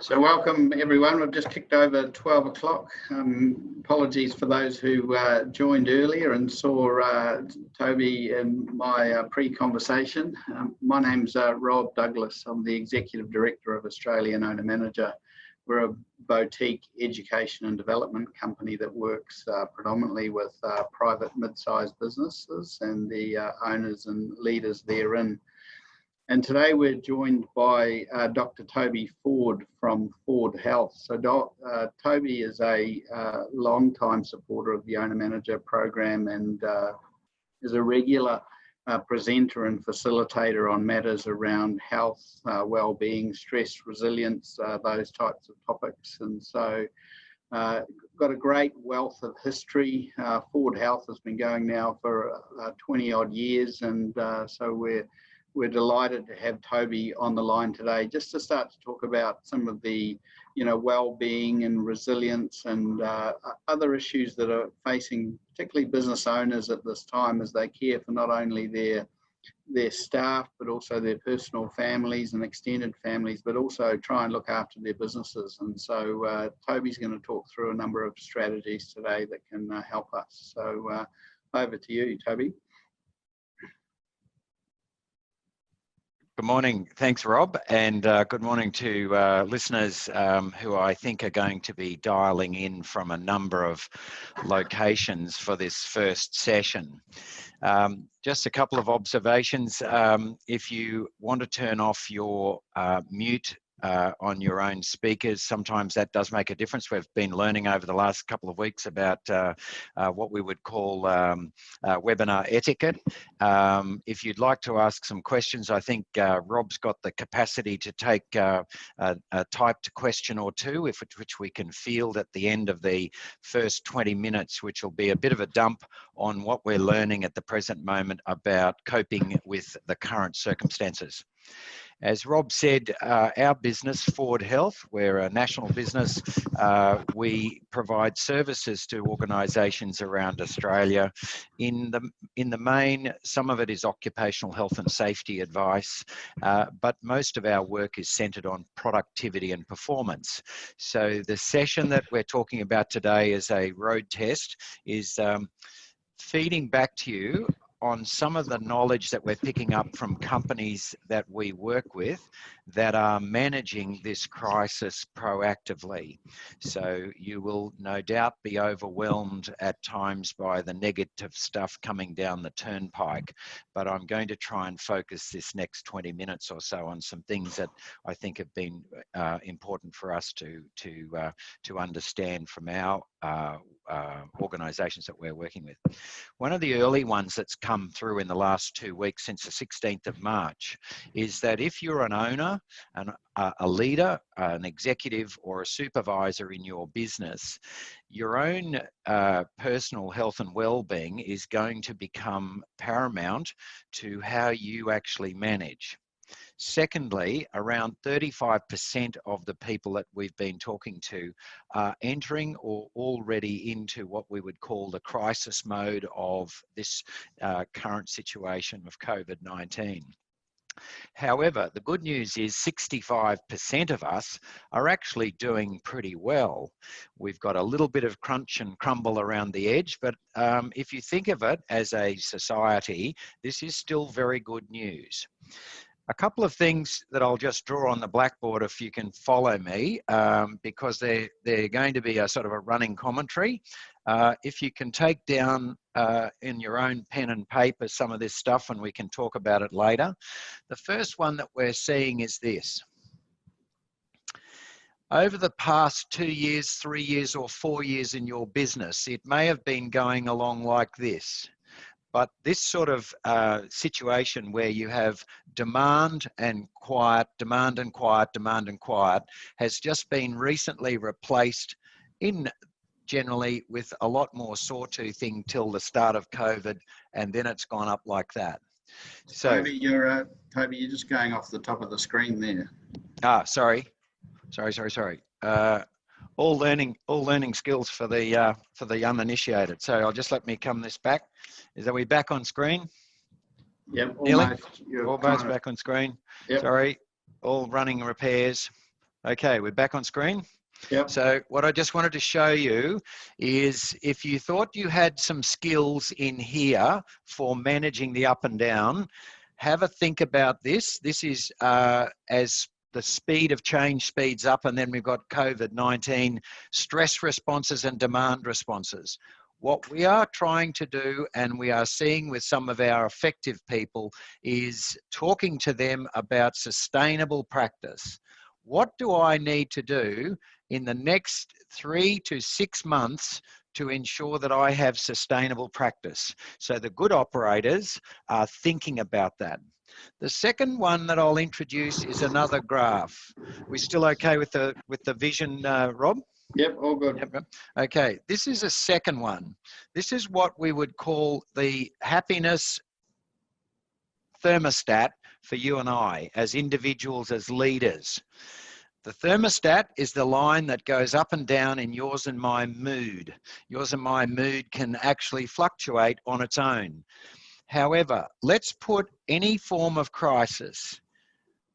So welcome everyone. We've just kicked over 12 o'clock. Apologies for those who joined earlier and saw Toby and my pre-conversation. My name's Rob Douglas. I'm the Executive Director of Australian Owner Manager. We're a boutique education and development company that works predominantly with private mid-sized businesses and the owners and leaders therein. And today we're joined by Dr Toby Ford from Ford Health. So Toby is a long-time supporter of the Owner Manager program and is a regular presenter and facilitator on matters around health, well-being, stress, resilience, those types of topics. And so got a great wealth of history. Ford Health has been going now for 20 odd years, and so we're delighted to have Toby on the line today, just to start to talk about some of the, well-being and resilience and other issues that are facing particularly business owners at this time as they care for not only their staff, but also their personal families and extended families, but also try and look after their businesses. And so Toby's going to talk through a number of strategies today that can help us. So over to you, Toby. Good morning. Thanks, Rob, and good morning to listeners who I think are going to be dialing in from a number of locations for this first session. Just a couple of observations. If you want to turn off your mute on your own speakers, sometimes that does make a difference. We've been learning over the last couple of weeks about what we would call webinar etiquette. If you'd like to ask some questions, I think Rob's got the capacity to take a typed question or two, which we can field at the end of the first 20 minutes, which will be a bit of a dump on what we're learning at the present moment about coping with the current circumstances. As Rob said, our business, Ford Health, we're a national business. We provide services to organisations around Australia. In the main, some of it is occupational health and safety advice, but most of our work is centred on productivity and performance. So the session that we're talking about today as a road test is feeding back to you on some of the knowledge that we're picking up from companies that we work with that are managing this crisis proactively. So you will no doubt be overwhelmed at times by the negative stuff coming down the turnpike, but I'm going to try and focus this next 20 minutes or so on some things that I think have been important for us to understand from our organisations that we're working with. One of the early ones that's come through in the last 2 weeks since the 16th of March is that if you're an owner, a leader, an executive or a supervisor in your business, your own personal health and well-being is going to become paramount to how you actually manage. Secondly, around 35% of the people that we've been talking to are entering or already into what we would call the crisis mode of this current situation of COVID-19. However, the good news is 65% of us are actually doing pretty well. We've got a little bit of crunch and crumble around the edge, but if you think of it as a society, this is still very good news. A couple of things that I'll just draw on the blackboard if you can follow me, because they're going to be a sort of a running commentary. If you can take down in your own pen and paper some of this stuff, and we can talk about it later. The first one that we're seeing is this. Over the past 2 years, 3 years, or 4 years in your business, it may have been going along like this. But this sort of situation where you have demand and quiet, demand and quiet, demand and quiet, has just been recently replaced generally with a lot more sawtoothing till the start of COVID, and then it's gone up like that. So Toby, you're just going off the top of the screen there. Sorry. All learning skills for the uninitiated. So I'll just let me come this back. Are we back on screen? Yep, almost back on screen. Yep. Sorry, all running repairs. Okay, we're back on screen. Yep. So what I just wanted to show you is if you thought you had some skills in here for managing the up and down, have a think about this. This is as the speed of change speeds up, and then we've got COVID-19, stress responses and demand responses. What we are trying to do, and we are seeing with some of our effective people, is talking to them about sustainable practice. What do I need to do in the next 3 to 6 months to ensure that I have sustainable practice? So the good operators are thinking about that. The second one that I'll introduce is another graph. We still okay with the vision, Rob? Yep, all good. Yep. Okay, this is a second one. This is what we would call the happiness thermostat for you and I as individuals, as leaders. The thermostat is the line that goes up and down in yours and my mood. Yours and my mood can actually fluctuate on its own. However, let's put any form of crisis.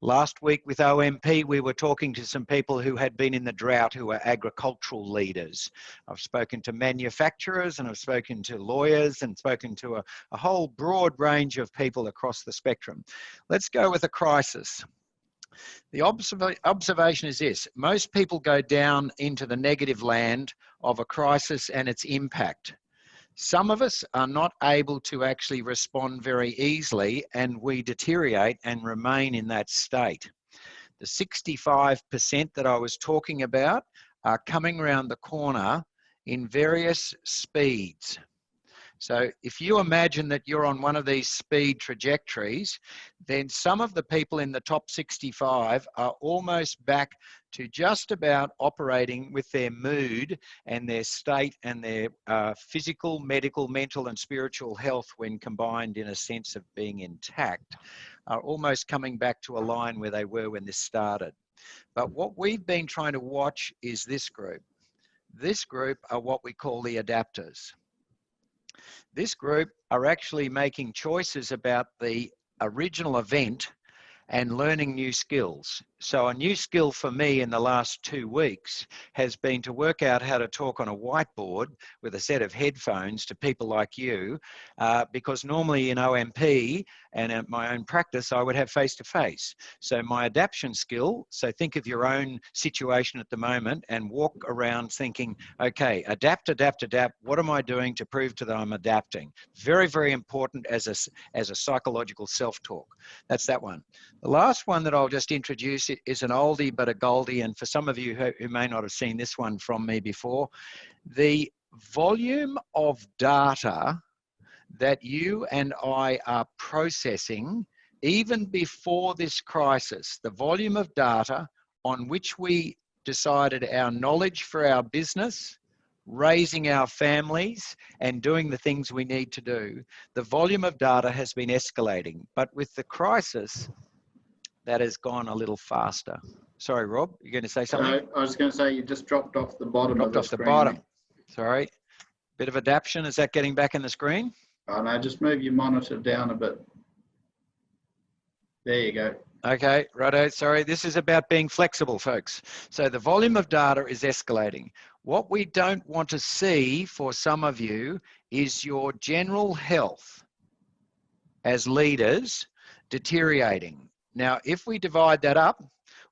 Last week with OMP, we were talking to some people who had been in the drought who are agricultural leaders. I've spoken to manufacturers and I've spoken to lawyers and spoken to a whole broad range of people across the spectrum. Let's go with a crisis. The observation is this: most people go down into the negative land of a crisis and its impact. Some of us are not able to actually respond very easily, and we deteriorate and remain in that state. The 65% that I was talking about are coming around the corner in various speeds. So if you imagine that you're on one of these speed trajectories, then some of the people in the top 65 are almost back to just about operating with their mood and their state and their physical, medical, mental and spiritual health, when combined in a sense of being intact, are almost coming back to a line where they were when this started. But what we've been trying to watch is this group. This group are what we call the adapters. This group are actually making choices about the original event and learning new skills. So a new skill for me in the last 2 weeks has been to work out how to talk on a whiteboard with a set of headphones to people like you, because normally in OMP and at my own practice, I would have face-to-face. So my adaptation skill, so think of your own situation at the moment and walk around thinking, okay, adapt, adapt, adapt. What am I doing to prove to that I'm adapting? Very, very important as a psychological self-talk. That's that one. The last one that I'll just introduce is an oldie but a goldie, and for some of you who may not have seen this one from me before, the volume of data that you and I are processing even before this crisis, the volume of data on which we decided our knowledge for our business, raising our families and doing the things we need to do, the volume of data has been escalating. But with the crisis, that has gone a little faster. Sorry, Rob, you're going to say something? I was going to say you just dropped off the bottom of the screen. Dropped off the bottom. Sorry. Bit of adaptation. Is that getting back in the screen? Oh, no, just move your monitor down a bit. There you go. Okay, righto. Sorry, this is about being flexible, folks. So the volume of data is escalating. What we don't want to see for some of you is your general health as leaders deteriorating. Now, if we divide that up,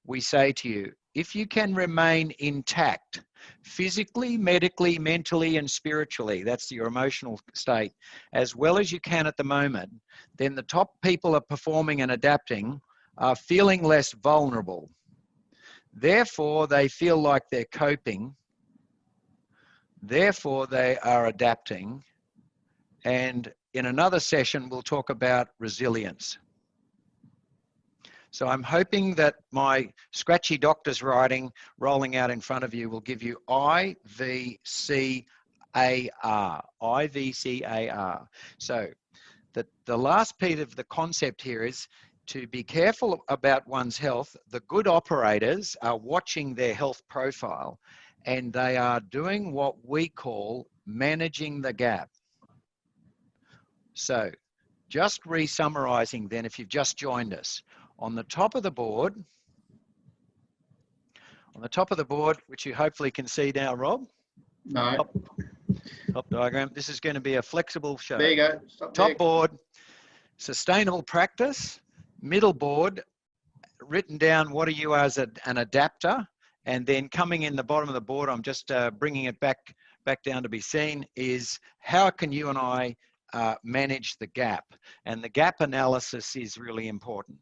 we say to you, if you can remain intact, physically, medically, mentally, and spiritually, that's your emotional state, as well as you can at the moment, then the top people are performing and adapting are feeling less vulnerable. Therefore, they feel like they're coping. Therefore, they are adapting. And in another session, we'll talk about resilience. So I'm hoping that my scratchy doctor's writing rolling out in front of you will give you IVCAR. IVCAR. So the last piece of the concept here is to be careful about one's health. The good operators are watching their health profile and they are doing what we call managing the gap. So just re-summarizing then, if you've just joined us, on the top of the board, On the top of the board, which you hopefully can see now, Rob. No. Top diagram. This is going to be a flexible show. There you go. Stop Top there. board, sustainable practice. Middle board, written down what are you as an adapter. And then coming in the bottom of the board, I'm just bringing it back down to be seen, is how can you and I manage the gap? And the gap analysis is really important.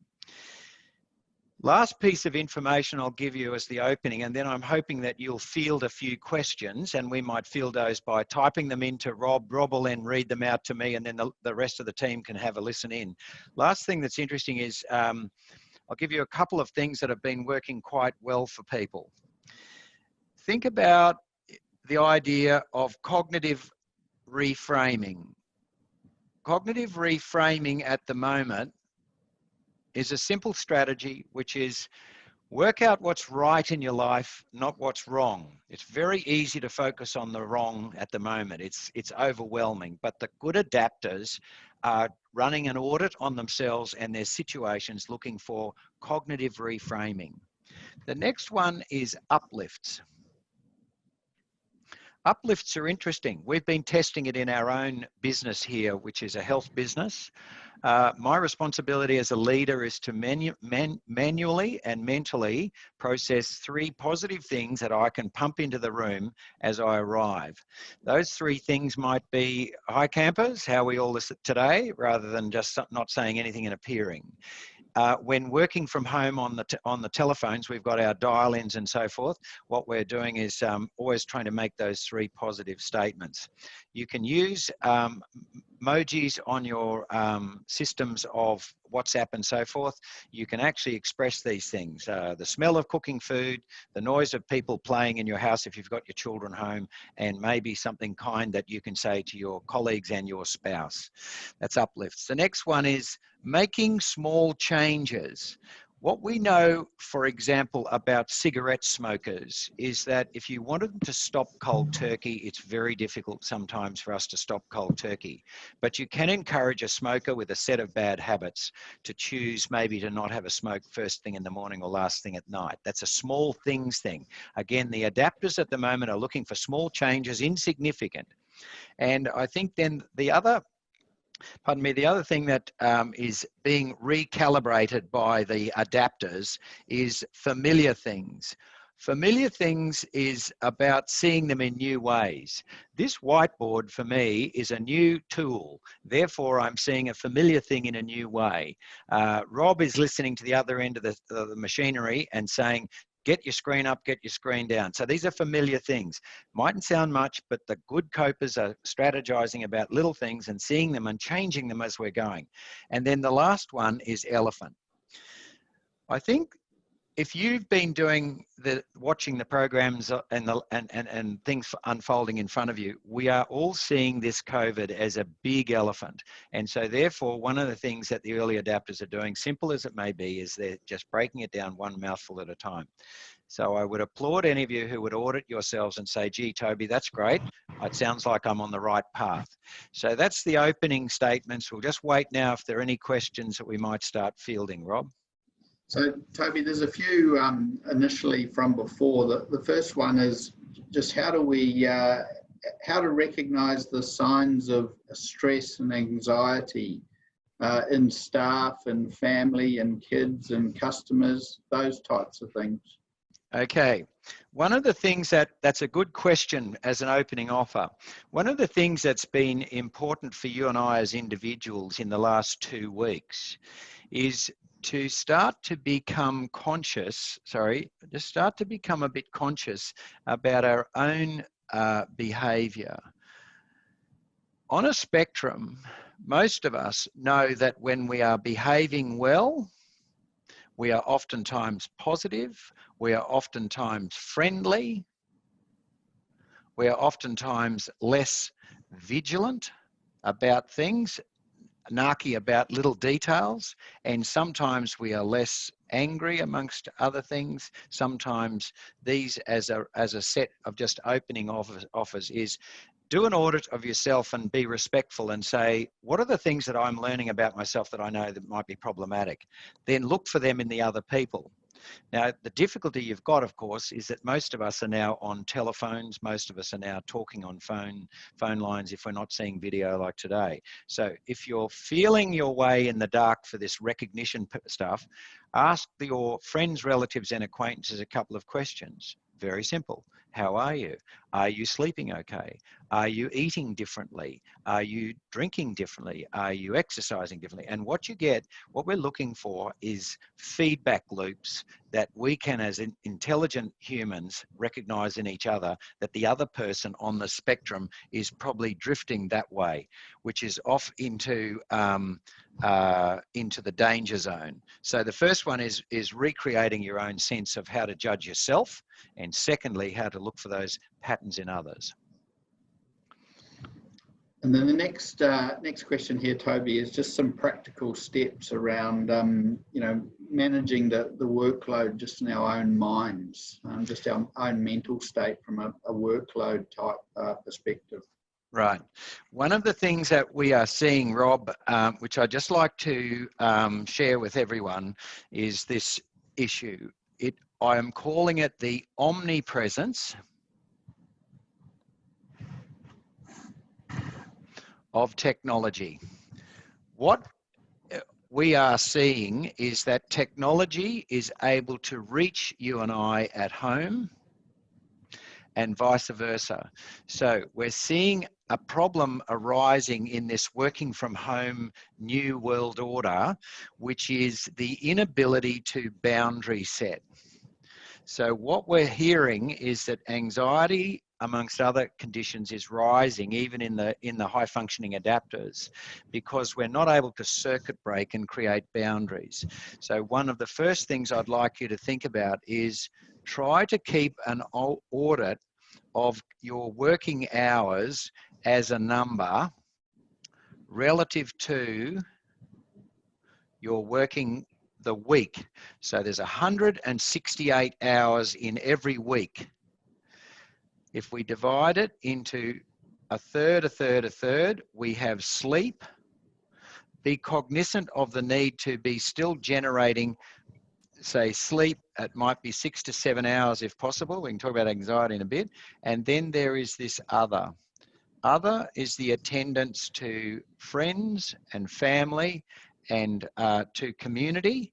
Last piece of information I'll give you as the opening, and then I'm hoping that you'll field a few questions, and we might field those by typing them into Rob. Rob will then read them out to me, and then the rest of the team can have a listen in. Last thing that's interesting is I'll give you a couple of things that have been working quite well for people. Think about the idea of cognitive reframing. Cognitive reframing at the moment is a simple strategy, which is work out what's right in your life, not what's wrong. It's very easy to focus on the wrong at the moment. It's overwhelming, but the good adapters are running an audit on themselves and their situations, looking for cognitive reframing. The next one is uplifts. Uplifts are interesting. We've been testing it in our own business here, which is a health business. My responsibility as a leader is to manually and mentally process 3 positive things that I can pump into the room as I arrive. Those 3 things might be, hi campers, how are we all today, rather than just not saying anything and appearing. When working from home on the telephones, we've got our dial-ins and so forth. What we're doing is always trying to make those 3 positive statements. You can use emojis on your systems of WhatsApp and so forth. You can actually express these things. The smell of cooking food, the noise of people playing in your house if you've got your children home, and maybe something kind that you can say to your colleagues and your spouse. That's uplifts. The next one is making small changes. What we know, for example, about cigarette smokers is that if you wanted them to stop cold turkey, it's very difficult sometimes for us to stop cold turkey. But you can encourage a smoker with a set of bad habits to choose maybe to not have a smoke first thing in the morning or last thing at night. That's a small things thing. Again, the adapters at the moment are looking for small changes, insignificant. And I think then the other thing that is being recalibrated by the adapters is familiar things. Familiar things is about seeing them in new ways. This whiteboard for me is a new tool. Therefore, I'm seeing a familiar thing in a new way. Rob is listening to the other end of the machinery and saying, get your screen up, get your screen down. So these are familiar things. Mightn't sound much, but the good copers are strategizing about little things and seeing them and changing them as we're going. And then the last one is elephant. I think if you've been watching the programs and things unfolding in front of you, we are all seeing this COVID as a big elephant. And so therefore, one of the things that the early adapters are doing, simple as it may be, is they're just breaking it down one mouthful at a time. So I would applaud any of you who would audit yourselves and say, gee, Toby, that's great. It sounds like I'm on the right path. So that's the opening statements. We'll just wait now if there are any questions that we might start fielding. Rob? So, Toby, there's a few initially from before. The first one is just how to recognise the signs of stress and anxiety in staff and family and kids and customers, those types of things. Okay. One of the things that's a good question as an opening offer. One of the things that's been important for you and I as individuals in the last 2 weeks is to start to become conscious, start to become a bit conscious about our own behaviour. On a spectrum, most of us know that when we are behaving well, we are oftentimes positive, we are oftentimes friendly, we are oftentimes less vigilant about things, narky about little details, and sometimes we are less angry amongst other things. Sometimes these as a set of just opening offers is do an audit of yourself and be respectful and say, what are the things that I'm learning about myself that I know that might be problematic? Then look for them in the other people. Now, the difficulty you've got, of course, is that most of us are now on telephones. Most of us are now talking on phone lines if we're not seeing video like today. So if you're feeling your way in the dark for this recognition stuff, ask your friends, relatives, and acquaintances a couple of questions. Very simple. How are you? Are you sleeping okay? Are you eating differently? Are you drinking differently? Are you exercising differently? And what you get, what we're looking for is feedback loops that we can, as intelligent humans, recognize in each other that the other person on the spectrum is probably drifting that way, which is off into the danger zone. So the first one is recreating your own sense of how to judge yourself, and secondly, how to look for those patterns in others. And then the next question here, Toby, is just some practical steps around, managing the workload just in our own minds, just our own mental state from a workload type perspective. Right. One of the things that we are seeing, Rob, which I'd just like to share with everyone, is this issue. I am calling it the omnipresence of technology. What we are seeing is that technology is able to reach you and I at home and vice versa. So we're seeing a problem arising in this working from home new world order, which is the inability to boundary set. So what we're hearing is that anxiety, amongst other conditions, is rising even in the high functioning adapters, because we're not able to circuit break and create boundaries. So one of the first things I'd like you to think about is try to keep an audit of your working hours as a number relative to your working the week. So there's 168 hours in every week. If we divide it into a third, we have sleep. Be cognizant of the need to be still generating, say, sleep. It might be 6 to 7 hours if possible. We can talk about anxiety in a bit. And then there is this other. Other is the attendance to friends and family and to community.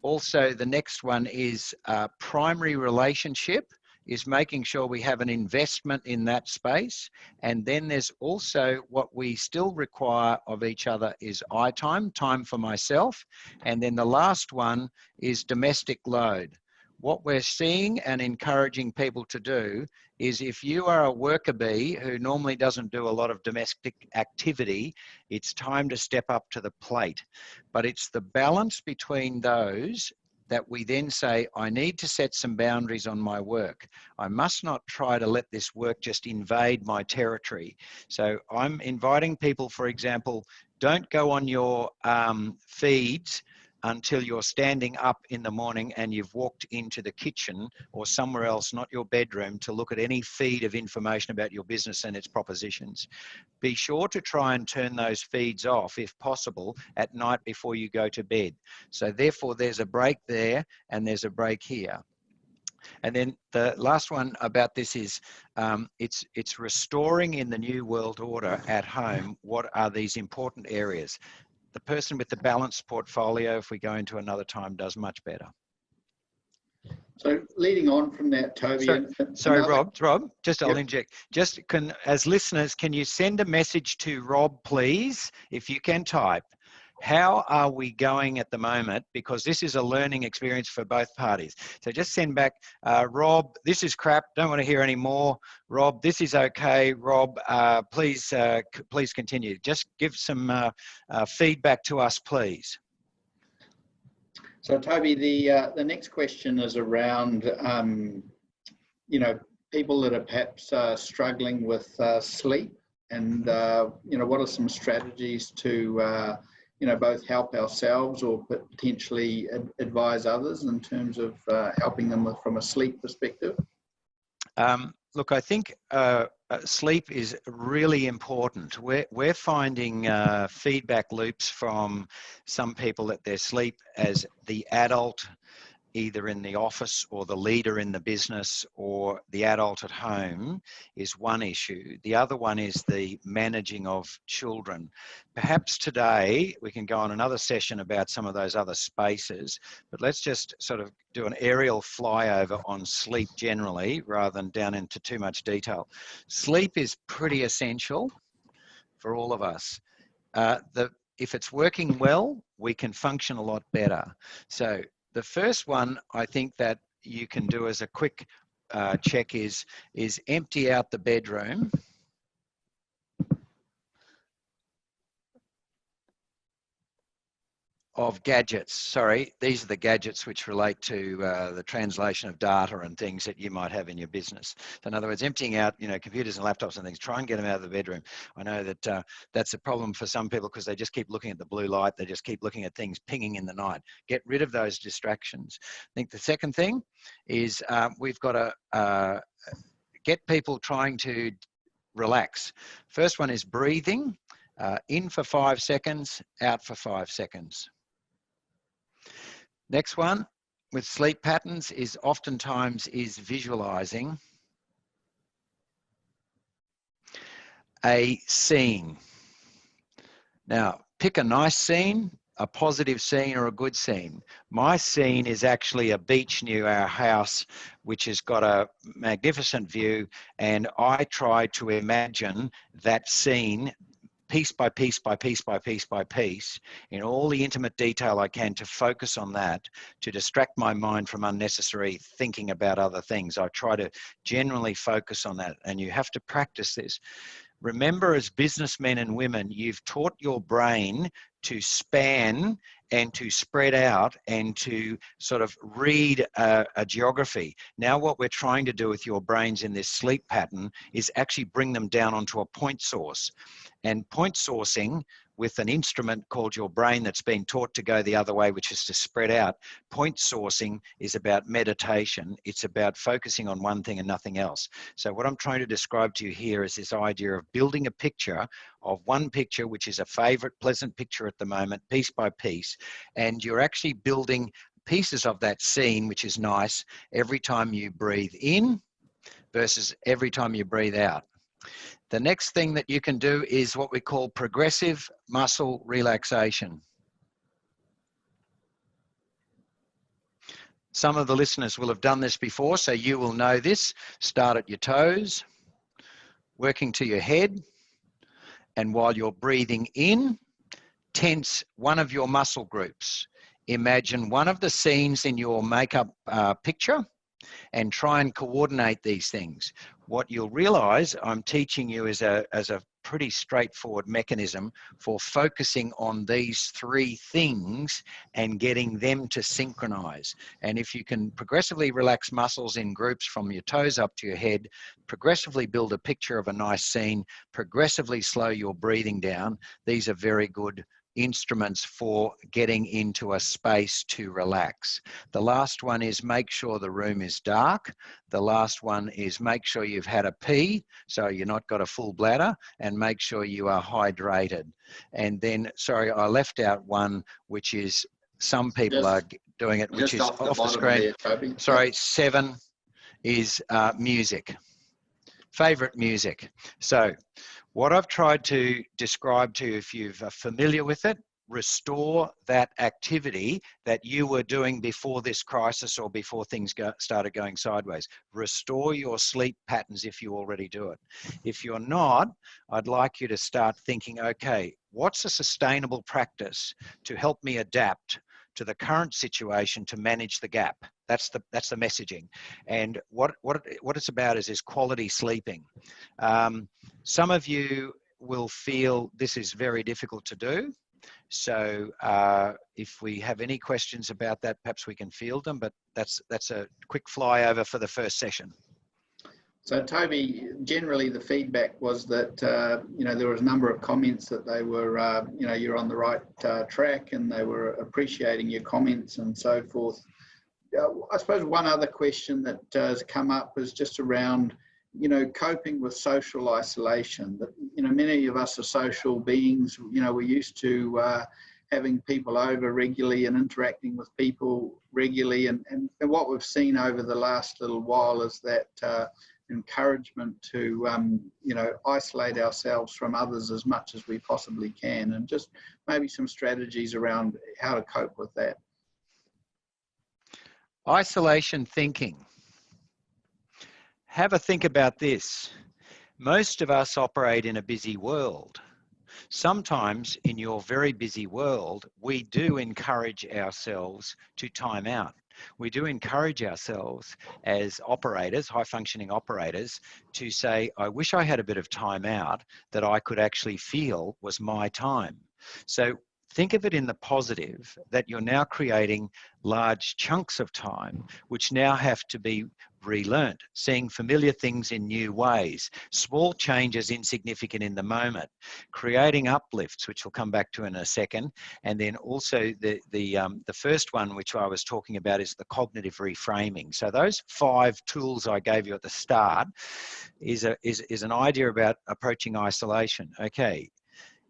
Also, the next one is primary relationship, is making sure we have an investment in that space. And then there's also what we still require of each other is I time for myself. And then the last one is domestic load. What we're seeing and encouraging people to do is, if you are a worker bee who normally doesn't do a lot of domestic activity, it's time to step up to the plate. But it's the balance between those that we then say, I need to set some boundaries on my work. I must not try to let this work just invade my territory. So I'm inviting people, for example, don't go on your feeds until you're standing up in the morning and you've walked into the kitchen or somewhere else, not your bedroom, to look at any feed of information about your business and its propositions. Be sure to try and turn those feeds off, if possible, at night before you go to bed. So therefore, there's a break there and there's a break here. And then the last one about this is it's restoring in the new world order at home. What are these important areas? The person with the balanced portfolio, if we go into another time, does much better. So leading on from that, Toby. Sorry, Rob, just I'll inject. Just as listeners, can you send a message to Rob, please, if you can type? How are we going at the moment? Because this is a learning experience for both parties. So just send back, Rob, this is crap, don't want to hear any more. Rob, this is okay. Rob, please continue. Just give some feedback to us, please. So Toby, the next question is around, people that are perhaps struggling with sleep, and what are some strategies to both help ourselves or potentially advise others in terms of helping them from a sleep perspective? Look, I think sleep is really important. We're finding feedback loops from some people that their sleep as the adult either in the office or the leader in the business or the adult at home is one issue. The other one is the managing of children. Perhaps today we can go on another session about some of those other spaces, but let's just sort of do an aerial flyover on sleep generally rather than down into too much detail. Sleep is pretty essential for all of us. If it's working well, we can function a lot better. So the first one I think that you can do as a quick check is empty out the bedroom. Of gadgets. Sorry, these are the gadgets which relate to the translation of data and things that you might have in your business. So in other words, emptying out, computers and laptops and things, try and get them out of the bedroom. I know that that's a problem for some people because they just keep looking at the blue light. They just keep looking at things pinging in the night. Get rid of those distractions. I think the second thing is we've got to get people trying to relax. First one is breathing. In for 5 seconds, out for 5 seconds. Next one with sleep patterns is oftentimes visualizing a scene. Now, pick a nice scene, a positive scene or a good scene. My scene is actually a beach near our house, which has got a magnificent view, and I try to imagine that scene piece by piece by piece by piece by piece in all the intimate detail I can to focus on that, to distract my mind from unnecessary thinking about other things. I try to generally focus on that, and you have to practice this. Remember, as businessmen and women, you've taught your brain to span and to spread out and to sort of read a geography. Now what we're trying to do with your brains in this sleep pattern is actually bring them down onto a point source. And point sourcing with an instrument called your brain that's been taught to go the other way, which is to spread out. Point sourcing is about meditation. It's about focusing on one thing and nothing else. So what I'm trying to describe to you here is this idea of building a picture of one picture, which is a favorite, pleasant picture at the moment, piece by piece. And you're actually building pieces of that scene, which is nice, every time you breathe in versus every time you breathe out. The next thing that you can do is what we call progressive muscle relaxation. Some of the listeners will have done this before, so you will know this. Start at your toes, working to your head, and while you're breathing in, tense one of your muscle groups. Imagine one of the scenes in your makeup picture and try and coordinate these things. What you'll realize I'm teaching you is as a pretty straightforward mechanism for focusing on these three things and getting them to synchronize. And if you can progressively relax muscles in groups from your toes up to your head, progressively build a picture of a nice scene, progressively slow your breathing down, these are very good instruments for getting into a space to relax. The last one is make sure the room is dark. The last one is make sure you've had a pee, so you're not got a full bladder, and make sure you are hydrated. And then, sorry, I left out one, which is some people are doing it, which is off the screen. There, sorry, 7 is music. Favorite music. So what I've tried to describe to you, if you're familiar with it, restore that activity that you were doing before this crisis or before things started going sideways. Restore your sleep patterns if you already do it. If you're not, I'd like you to start thinking, okay, what's a sustainable practice to help me adapt to the current situation to manage the gap? That's the messaging. And what it's about is quality sleeping. Some of you will feel this is very difficult to do. So if we have any questions about that, perhaps we can field them, but that's a quick flyover for the first session. So Toby, generally the feedback was that, there was a number of comments that they were, you're on the right track and they were appreciating your comments and so forth. I suppose one other question that has come up is just around, coping with social isolation. That, many of us are social beings, we're used to having people over regularly and interacting with people regularly. And what we've seen over the last little while is that encouragement to, isolate ourselves from others as much as we possibly can, and just maybe some strategies around how to cope with that. Isolation thinking. Have a think about this. Most of us operate in a busy world. Sometimes in your very busy world, we do encourage ourselves to time out. We do encourage ourselves as operators, high-functioning operators, to say, I wish I had a bit of time out that I could actually feel was my time. So think of it in the positive, that you're now creating large chunks of time which now have to be relearnt, seeing familiar things in new ways, small changes insignificant in the moment, creating uplifts, which we'll come back to in a second. And then also the first one, which I was talking about, is the cognitive reframing. So those 5 tools I gave you at the start is an idea about approaching isolation. Okay.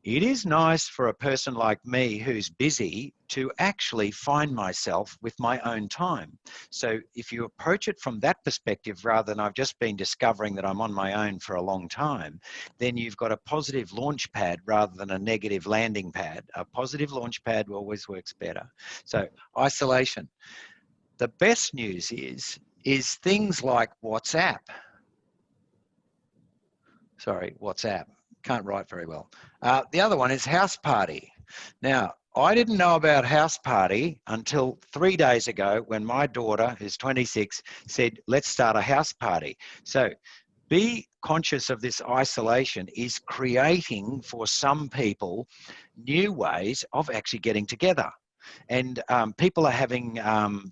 It is nice for a person like me who's busy to actually find myself with my own time. So if you approach it from that perspective, rather than I've just been discovering that I'm on my own for a long time, then you've got a positive launch pad rather than a negative landing pad. A positive launch pad always works better. So isolation. The best news is things like WhatsApp. WhatsApp. Can't write very well. The other one is House Party. Now, I didn't know about House Party until 3 days ago when my daughter, who's 26, said, let's start a house party. So be conscious of this isolation is creating for some people new ways of actually getting together. And people are having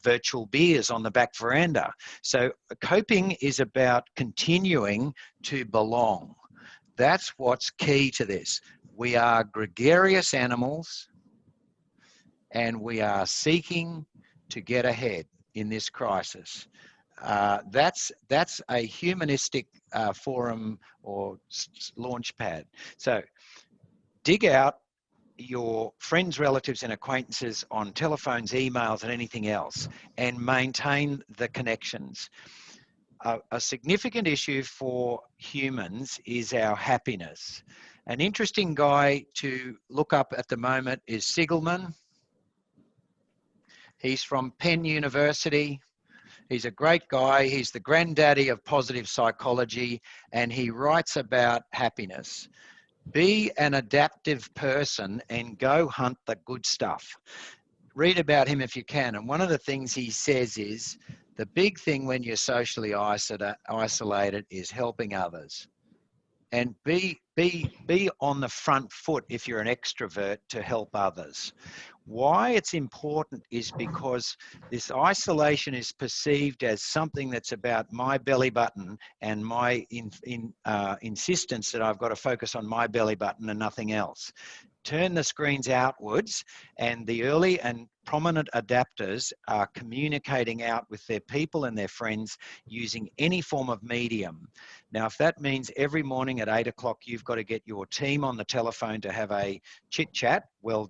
virtual beers on the back veranda. So coping is about continuing to belong. That's what's key to this. We are gregarious animals and we are seeking to get ahead in this crisis. That's a humanistic forum or launch pad. So dig out your friends, relatives and acquaintances on telephones, emails and anything else, and maintain the connections. A significant issue for humans is our happiness. An interesting guy to look up at the moment is Sigelman. He's from Penn University. He's a great guy. He's the granddaddy of positive psychology, and he writes about happiness. Be an adaptive person and go hunt the good stuff. Read about him if you can. And one of the things he says is, the big thing when you're socially isolated is helping others. And be on the front foot if you're an extrovert to help others. Why it's important is because this isolation is perceived as something that's about my belly button and my insistence that I've got to focus on my belly button and nothing else. Turn the screens outwards, and the early and prominent adapters are communicating out with their people and their friends using any form of medium. Now, if that means every morning at 8 o'clock you've got to get your team on the telephone to have a chit chat, we'll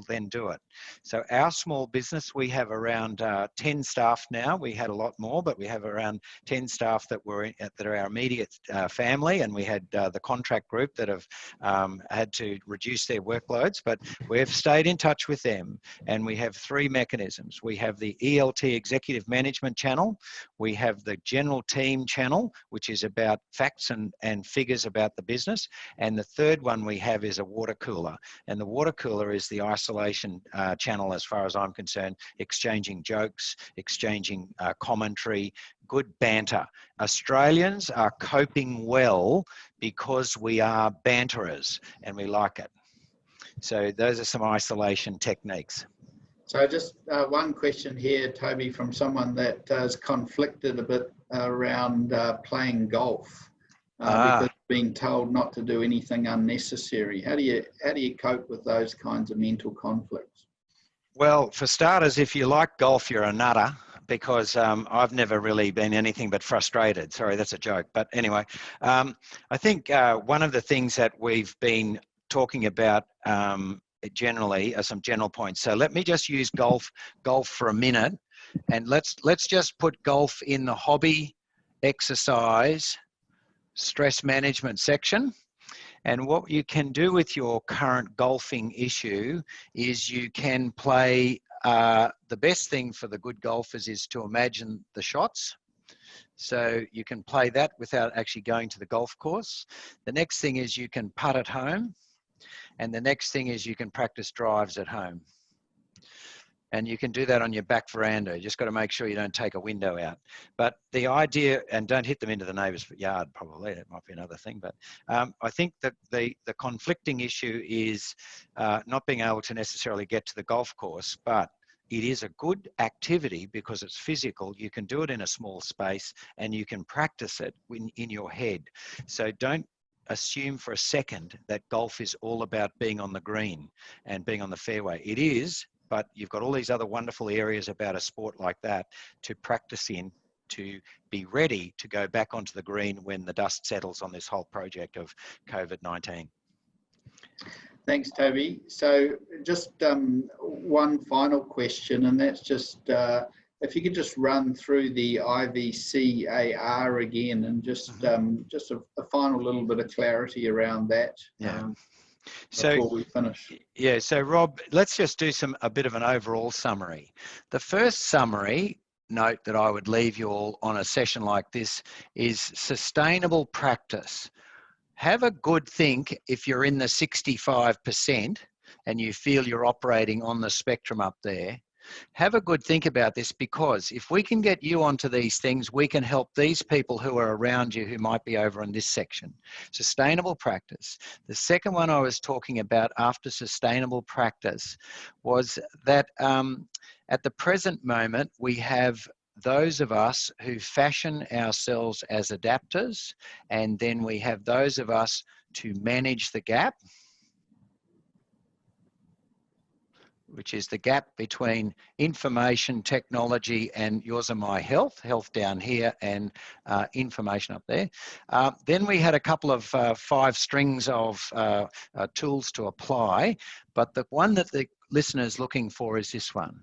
then do it. So our small business, we have around 10 staff now. We had a lot more, but we have around 10 staff that are our immediate family, and we had the contract group that have had to reduce their workloads, but we've stayed in touch with them, and we have 3 mechanisms. We have the ELT Executive Management channel, we have the General Team channel, which is about facts and figures about the business, and the third one we have is a water cooler, and the water cooler is the isolation channel as far as I'm concerned, exchanging jokes, exchanging commentary, good banter. Australians are coping well because we are banterers and we like it. So those are some isolation techniques. So just one question here, Toby, from someone that is conflicted a bit around playing golf because being told not to do anything unnecessary. How do you cope with those kinds of mental conflicts? Well, for starters, if you like golf, you're a nutter, because I've never really been anything but frustrated. Sorry, that's a joke. But anyway, I think one of the things that we've been talking about generally are some general points. So let me just use golf for a minute, and let's just put golf in the hobby, exercise, stress management section. And what you can do with your current golfing issue is you can play, the best thing for the good golfers is to imagine the shots. So you can play that without actually going to the golf course. The next thing is you can putt at home. And the next thing is you can practice drives at home. And you can do that on your back veranda. You just got to make sure you don't take a window out. But the idea, and don't hit them into the neighbour's yard probably, that might be another thing. But I think that the conflicting issue is not being able to necessarily get to the golf course, but it is a good activity because it's physical. You can do it in a small space and you can practice it in your head. So don't assume for a second that golf is all about being on the green and being on the fairway. It is, but you've got all these other wonderful areas about a sport like that to practice in, to be ready to go back onto the green when the dust settles on this whole project of COVID-19. Thanks, Toby. So just one final question, and that's just if you could just run through the IVCAR again, and just a final little bit of clarity around that. Yeah. Before we finish. Yeah, so Rob, let's just do a bit of an overall summary. The first summary note that I would leave you all on a session like this is sustainable practice. Have a good think if you're in the 65% and you feel you're operating on the spectrum up there. Have a good think about this, because if we can get you onto these things, we can help these people who are around you who might be over in this section. Sustainable practice. The second one I was talking about after sustainable practice was that at the present moment, we have those of us who fashion ourselves as adapters, and then we have those of us to manage the gap, which is the gap between information technology and yours and my health down here, and information up there. Then we had a couple of 5 strings of tools to apply, but the one that the listener's looking for is this one.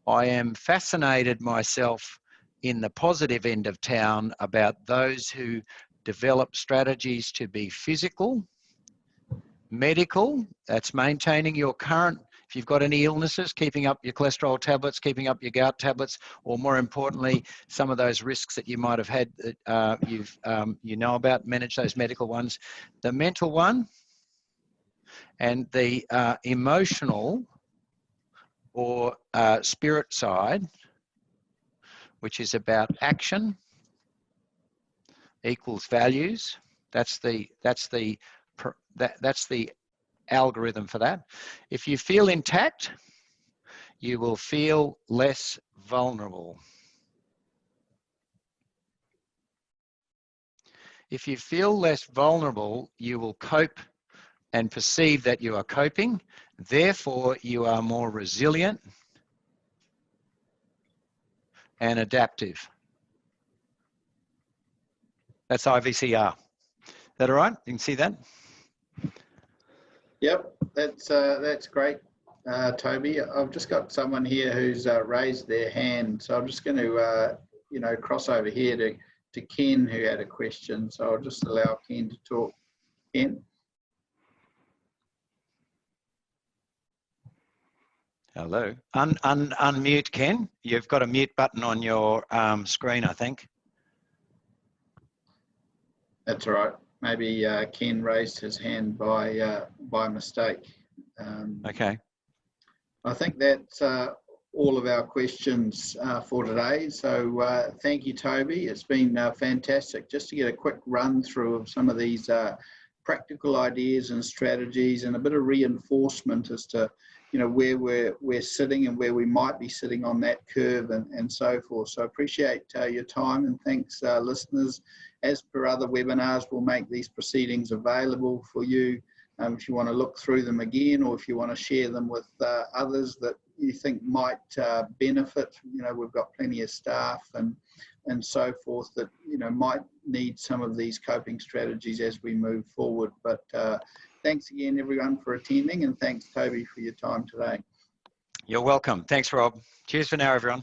I am fascinated myself in the positive end of town about those who develop strategies to be physical, medical, that's maintaining your current, if you've got any illnesses, keeping up your cholesterol tablets, keeping up your gout tablets, or more importantly, some of those risks that you might have had that you know about, manage those medical ones. The mental one, and the emotional or spirit side, which is about action equals values. That's the algorithm for that. If you feel intact, you will feel less vulnerable. If you feel less vulnerable, you will cope and perceive that you are coping. Therefore, you are more resilient and adaptive. That's IVCR. Is that all right? You can see that? Yep, that's great, Toby. I've just got someone here who's raised their hand, so I'm just going to, cross over here to Ken, who had a question. So I'll just allow Ken to talk. Ken. Hello. Unmute, Ken. You've got a mute button on your screen, I think. That's all right. Maybe Ken raised his hand by mistake. Okay. I think that's all of our questions for today. So thank you, Toby. It's been fantastic just to get a quick run through of some of these practical ideas and strategies, and a bit of reinforcement as to where we're sitting and where we might be sitting on that curve, and so forth. So appreciate your time, and thanks, listeners. As per other webinars, we'll make these proceedings available for you if you want to look through them again, or if you want to share them with others that you think might benefit. We've got plenty of staff and so forth that might need some of these coping strategies as we move forward. But thanks again, everyone, for attending, and thanks, Toby, for your time today. You're welcome. Thanks, Rob. Cheers for now, everyone.